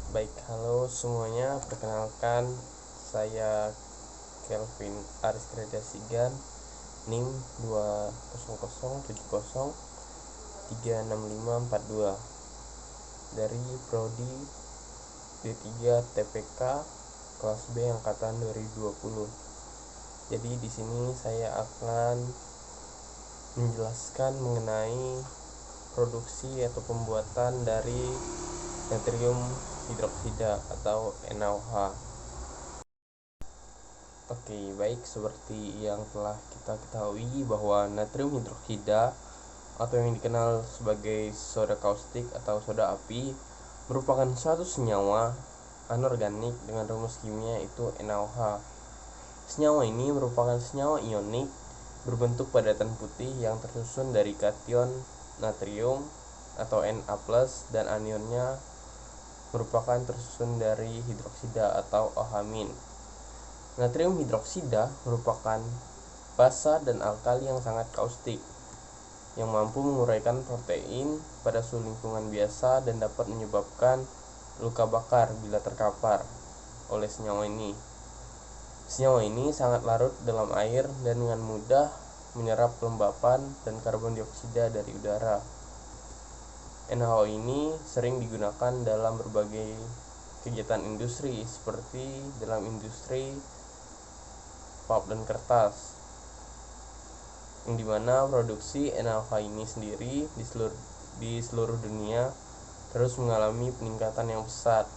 Baik, halo semuanya. Perkenalkan, saya Kelvin Aris Greda Sigan, NIM 20070365542 dari Prodi D3 TPK kelas B angkatan 2020. Jadi di sini saya akan menjelaskan mengenai produksi atau pembuatan dari natrium hidroksida atau NaOH. Oke, baik, seperti yang telah kita ketahui bahwa natrium hidroksida atau yang dikenal sebagai soda kaustik atau soda api merupakan suatu senyawa anorganik dengan rumus kimia itu NaOH. Senyawa ini merupakan senyawa ionik berbentuk padatan putih yang tersusun dari kation natrium atau Na+ dan anionnya merupakan tersusun dari hidroksida atau OH-. Natrium hidroksida merupakan basa dan alkali yang sangat kaustik, yang mampu menguraikan protein pada suhu lingkungan biasa dan dapat menyebabkan luka bakar bila terkapar oleh senyawa ini. Senyawa ini sangat larut dalam air dan dengan mudah menyerap kelembapan dan karbon dioksida dari udara. NaOH ini sering digunakan dalam berbagai kegiatan industri seperti dalam industri pulp dan kertas, yang dimana produksi NaOH ini sendiri di seluruh dunia terus mengalami peningkatan yang pesat,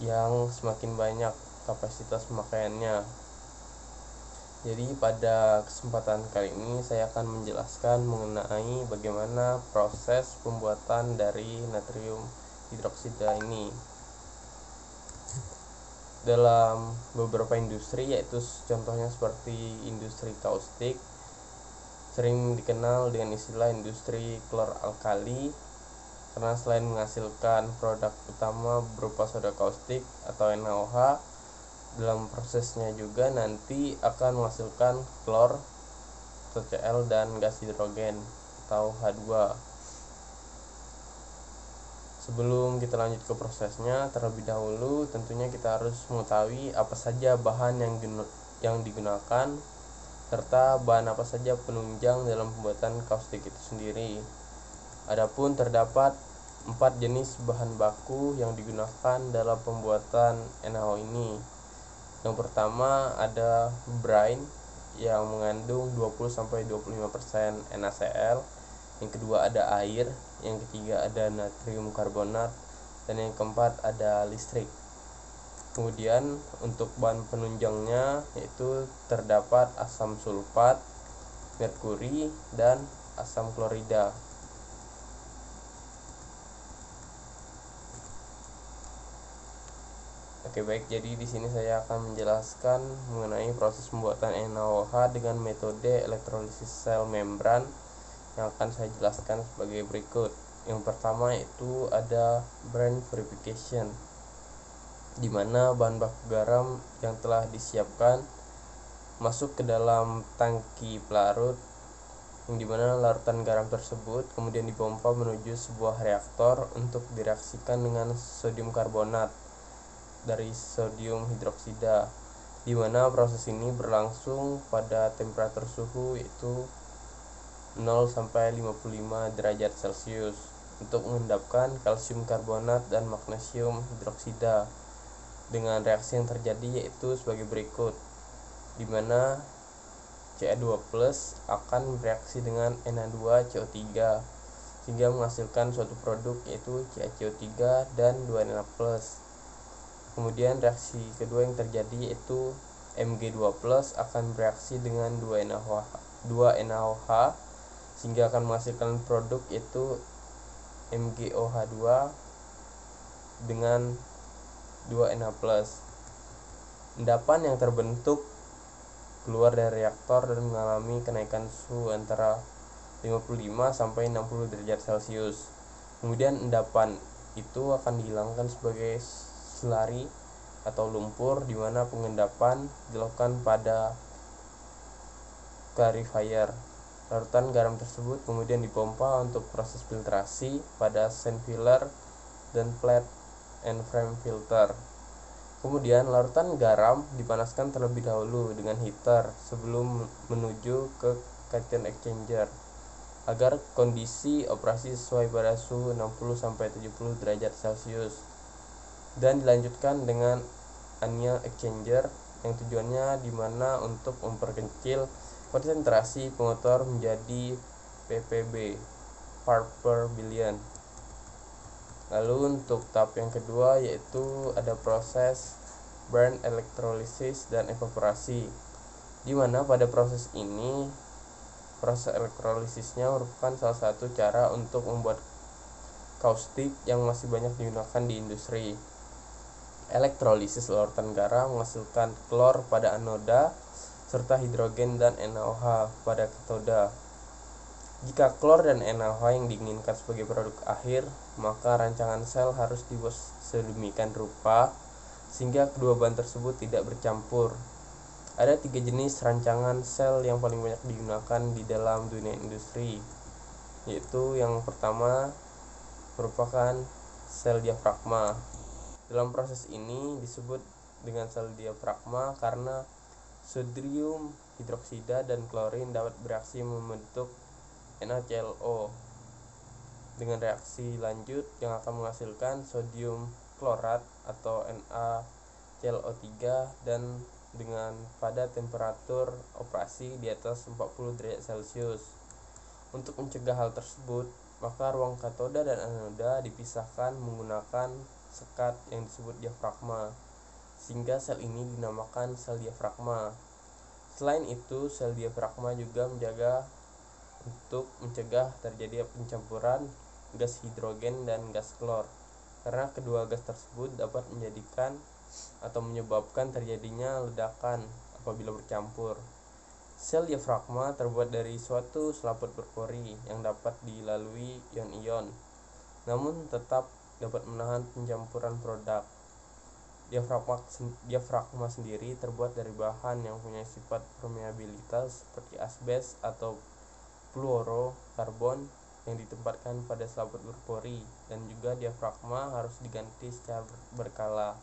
yang semakin banyak kapasitas pemakaiannya. Jadi pada kesempatan kali ini saya akan menjelaskan mengenai bagaimana proses pembuatan dari natrium hidroksida ini dalam beberapa industri, yaitu contohnya seperti industri kaustik sering dikenal dengan istilah industri kloralkali, karena selain menghasilkan produk utama berupa soda kaustik atau NaOH, dalam prosesnya juga nanti akan menghasilkan klor atau Cl dan gas hidrogen atau H2. Sebelum kita lanjut ke prosesnya, terlebih dahulu tentunya kita harus mengetahui apa saja bahan yang digunakan serta bahan apa saja penunjang dalam pembuatan kaustik itu sendiri. Adapun terdapat 4 jenis bahan baku yang digunakan dalam pembuatan NaOH ini. Yang pertama ada brine yang mengandung 20-25% NaCl. Yang kedua ada air, yang ketiga ada natrium karbonat, dan yang keempat ada listrik. Kemudian untuk bahan penunjangnya yaitu terdapat asam sulfat, merkuri, dan asam klorida. Oke, baik, jadi di sini saya akan menjelaskan mengenai proses pembuatan NaOH dengan metode elektrolisis sel membran yang akan saya jelaskan sebagai berikut. Yang pertama itu ada brine purification, di mana bahan baku garam yang telah disiapkan masuk ke dalam tangki pelarut, yang dimana larutan garam tersebut kemudian dipompa menuju sebuah reaktor untuk direaksikan dengan sodium karbonat dari sodium hidroksida, di mana proses ini berlangsung pada temperatur suhu yaitu 0-55 derajat Celcius untuk mengendapkan kalsium karbonat dan magnesium hidroksida dengan reaksi yang terjadi yaitu sebagai berikut, di mana Ca2+ akan bereaksi dengan Na2CO3 sehingga menghasilkan suatu produk yaitu CaCO3 dan 2Na+. Kemudian reaksi kedua yang terjadi yaitu Mg2+ akan bereaksi dengan 2NaOH sehingga akan menghasilkan produk yaitu MgOH2 dengan 2Na+. Endapan yang terbentuk keluar dari reaktor dan mengalami kenaikan suhu antara 55-60 derajat Celcius. Kemudian endapan itu akan dihilangkan sebagai slurry atau lumpur, di mana pengendapan dilakukan pada clarifier. Larutan garam tersebut kemudian dipompa untuk proses filtrasi pada sand filler dan plate and frame filter. Kemudian larutan garam dipanaskan terlebih dahulu dengan heater sebelum menuju ke cation exchanger agar kondisi operasi sesuai pada suhu 60-70 derajat Celcius, dan dilanjutkan dengan anion exchanger yang tujuannya dimana untuk memperkecil konsentrasi pengotor menjadi ppb part per billion. Lalu untuk tahap yang kedua yaitu ada proses burn elektrolisis dan evaporasi, di mana pada proses ini proses elektrolisisnya merupakan salah satu cara untuk membuat kaustik yang masih banyak digunakan di industri. Elektrolisis larutan garam menghasilkan klor pada anoda serta hidrogen dan NaOH pada katoda. Jika klor dan NaOH yang diinginkan sebagai produk akhir, maka rancangan sel harus dibuat sedemikian rupa sehingga kedua bahan tersebut tidak bercampur. Ada 3 jenis rancangan sel yang paling banyak digunakan di dalam dunia industri, yaitu yang pertama merupakan sel diafragma. Dalam proses ini disebut dengan sel diafragma karena sodium hidroksida dan klorin dapat bereaksi membentuk NaClO dengan reaksi lanjut yang akan menghasilkan sodium klorat atau NaClO3 dan dengan pada temperatur operasi di atas 40 derajat Celcius. Untuk mencegah hal tersebut, maka ruang katoda dan anoda dipisahkan menggunakan sekat yang disebut diafragma, sehingga sel ini dinamakan sel diafragma. Selain itu, sel diafragma juga menjaga untuk mencegah terjadi pencampuran gas hidrogen dan gas klor, karena kedua gas tersebut dapat menjadikan atau menyebabkan terjadinya ledakan apabila bercampur. Sel diafragma terbuat dari suatu selaput berpori yang dapat dilalui ion-ion, namun tetap dapat menahan pencampuran produk. Diafragma sendiri terbuat dari bahan yang punya sifat permeabilitas seperti asbes atau fluorokarbon yang ditempatkan pada selaput berpori, dan juga diafragma harus diganti secara berkala.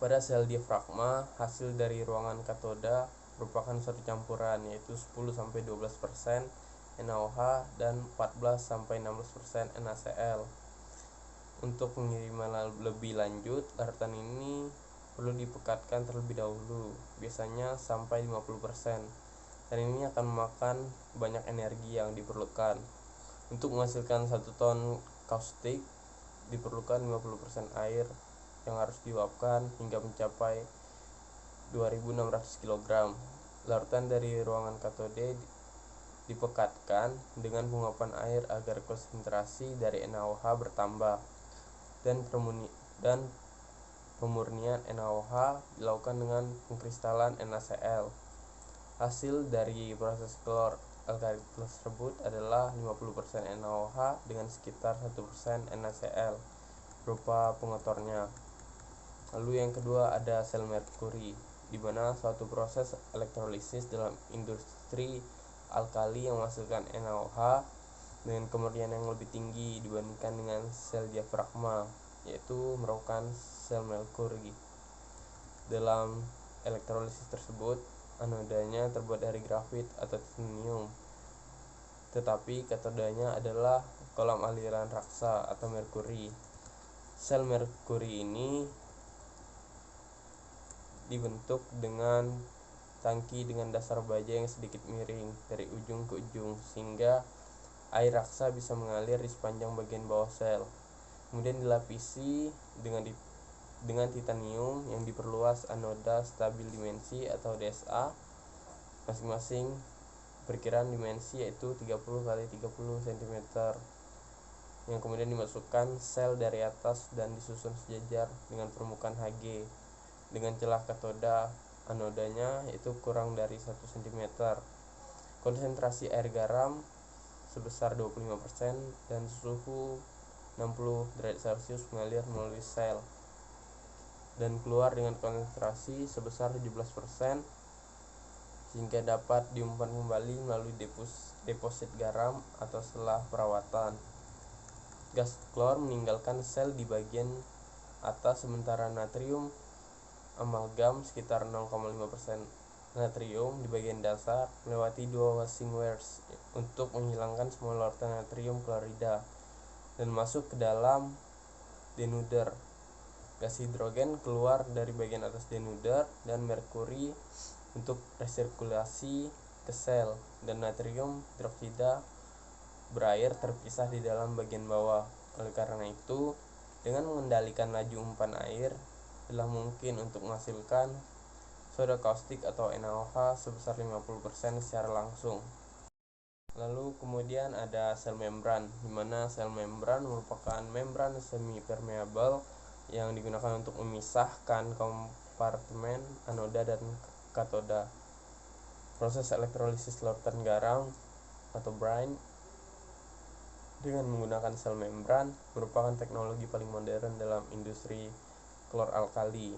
Pada sel diafragma, hasil dari ruangan katoda merupakan suatu campuran yaitu 10-12% NaOH dan 14-16% NaCl. Untuk pengiriman lebih lanjut, larutan ini perlu dipekatkan terlebih dahulu, biasanya sampai 50%. Dan ini akan memakan banyak energi yang diperlukan. Untuk menghasilkan 1 ton kaustik diperlukan 50% air yang harus diuapkan hingga mencapai 2600 kg. Larutan dari ruangan katode dipekatkan dengan penguapan air agar konsentrasi dari NaOH bertambah, dan pemurnian NaOH dilakukan dengan pengkristalan NaCl. Hasil dari proses klor alkali tersebut adalah 50% NaOH dengan sekitar 1% NaCl berupa pengotornya. Lalu yang kedua ada sel merkuri, di mana suatu proses elektrolisis dalam industri alkali yang menghasilkan NaOH dengan kemurnian yang lebih tinggi dibandingkan dengan sel diafragma, yaitu merupakan sel merkuri. Dalam elektrolisis tersebut, anodanya terbuat dari grafit atau titanium, tetapi katodanya adalah kolam aliran raksa atau merkuri. Sel merkuri ini dibentuk dengan tangki dengan dasar baja yang sedikit miring dari ujung ke ujung, sehingga air raksa bisa mengalir di sepanjang bagian bawah sel. Kemudian dilapisi dengan titanium yang diperluas anoda stabil dimensi atau DSA masing-masing perkiraan dimensi yaitu 30x30 cm, yang kemudian dimasukkan sel dari atas dan disusun sejajar dengan permukaan Hg dengan celah katoda anodanya yaitu kurang dari 1 cm. Konsentrasi air garam sebesar 25% dan suhu 60 derajat Celcius mengalir melalui sel dan keluar dengan konsentrasi sebesar 17% sehingga dapat diumpan kembali melalui deposit garam atau setelah perawatan. Gas klor meninggalkan sel di bagian atas, sementara natrium amalgam sekitar 0,5% natrium di bagian dasar melewati dua washing wares untuk menghilangkan semua larutan natrium klorida dan masuk ke dalam denuder. Gas hidrogen keluar dari bagian atas denuder dan merkuri untuk resirkulasi ke sel, dan natrium hidroksida berair terpisah di dalam bagian bawah. Oleh karena itu, dengan mengendalikan laju umpan air, telah mungkin untuk menghasilkan soda kaustik atau NaOH sebesar 50% secara langsung. Lalu kemudian ada sel membran, di mana sel membran merupakan membran semi permeabel yang digunakan untuk memisahkan kompartemen anoda dan katoda. Proses elektrolisis larutan garam atau brine dengan menggunakan sel membran merupakan teknologi paling modern dalam industri klor-alkali.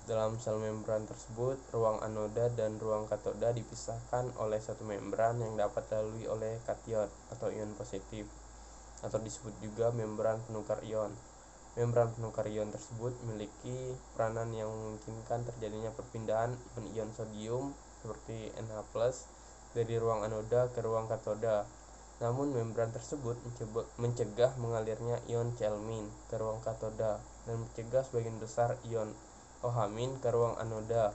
Dalam sel membran tersebut, ruang anoda dan ruang katoda dipisahkan oleh satu membran yang dapat dilalui oleh kation atau ion positif, atau disebut juga membran penukar ion. Membran penukar ion tersebut memiliki peranan yang memungkinkan terjadinya perpindahan ion-ion sodium seperti Na+ dari ruang anoda ke ruang katoda. Namun membran tersebut mencegah mengalirnya ion Cl- ke ruang katoda dan mencegah sebagian besar ion OH- ke ruang anoda,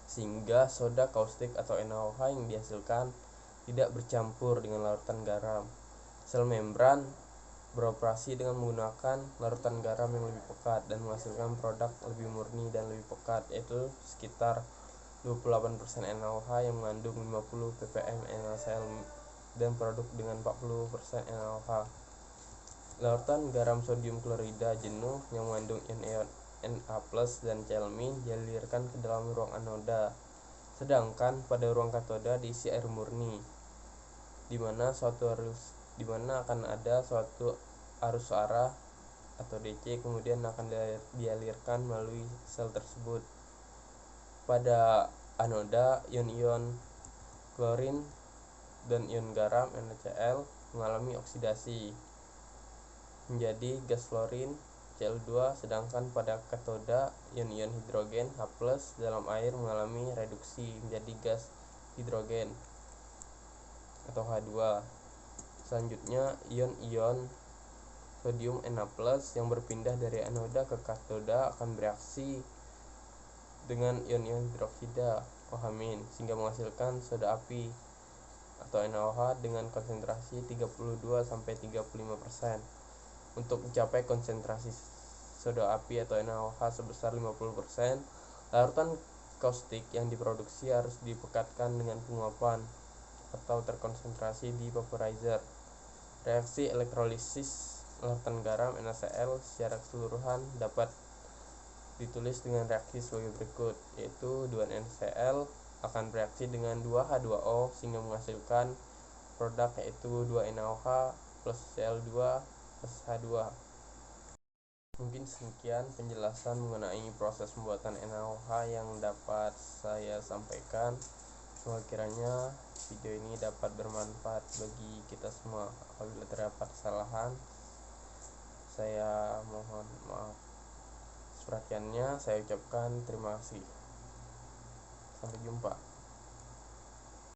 sehingga soda kaustik atau NaOH yang dihasilkan tidak bercampur dengan larutan garam. Sel membran beroperasi dengan menggunakan larutan garam yang lebih pekat dan menghasilkan produk lebih murni dan lebih pekat, yaitu sekitar 28% NaOH yang mengandung 50 ppm NaCl dan produk dengan 40% NaOH. Larutan garam sodium klorida jenuh yang mengandung ion Na+ dan Cl- dialirkan ke dalam ruang anoda, sedangkan pada ruang katoda diisi air murni, di mana akan ada suatu arus arah atau DC kemudian akan dialirkan melalui sel tersebut. Pada anoda, ion-ion klorin dan ion garam NaCl mengalami oksidasi menjadi gas klorin Cl2, sedangkan pada katoda, ion-ion hidrogen H+ dalam air mengalami reduksi menjadi gas hidrogen atau H2. Selanjutnya, ion-ion sodium Na+ yang berpindah dari anoda ke katoda akan bereaksi dengan ion-ion hidroksida OH- sehingga menghasilkan soda api atau NaOH dengan konsentrasi 32-35%. Untuk mencapai konsentrasi soda api atau NaOH sebesar 50%, larutan kaustik yang diproduksi harus dipekatkan dengan penguapan atau terkonsentrasi di vaporizer. Reaksi elektrolisis larutan garam NaCl secara keseluruhan dapat ditulis dengan reaksi sebagai berikut, yaitu 2NaCl akan bereaksi dengan 2H2O sehingga menghasilkan produk yaitu 2NaOH plus Cl2 plus H2. Mungkin sekian penjelasan mengenai proses pembuatan NaOH yang dapat saya sampaikan. Semoga kiranya video ini dapat bermanfaat bagi kita semua. Apabila terdapat kesalahan, saya mohon maaf. Perhatiannya saya ucapkan terima kasih. Sampai jumpa.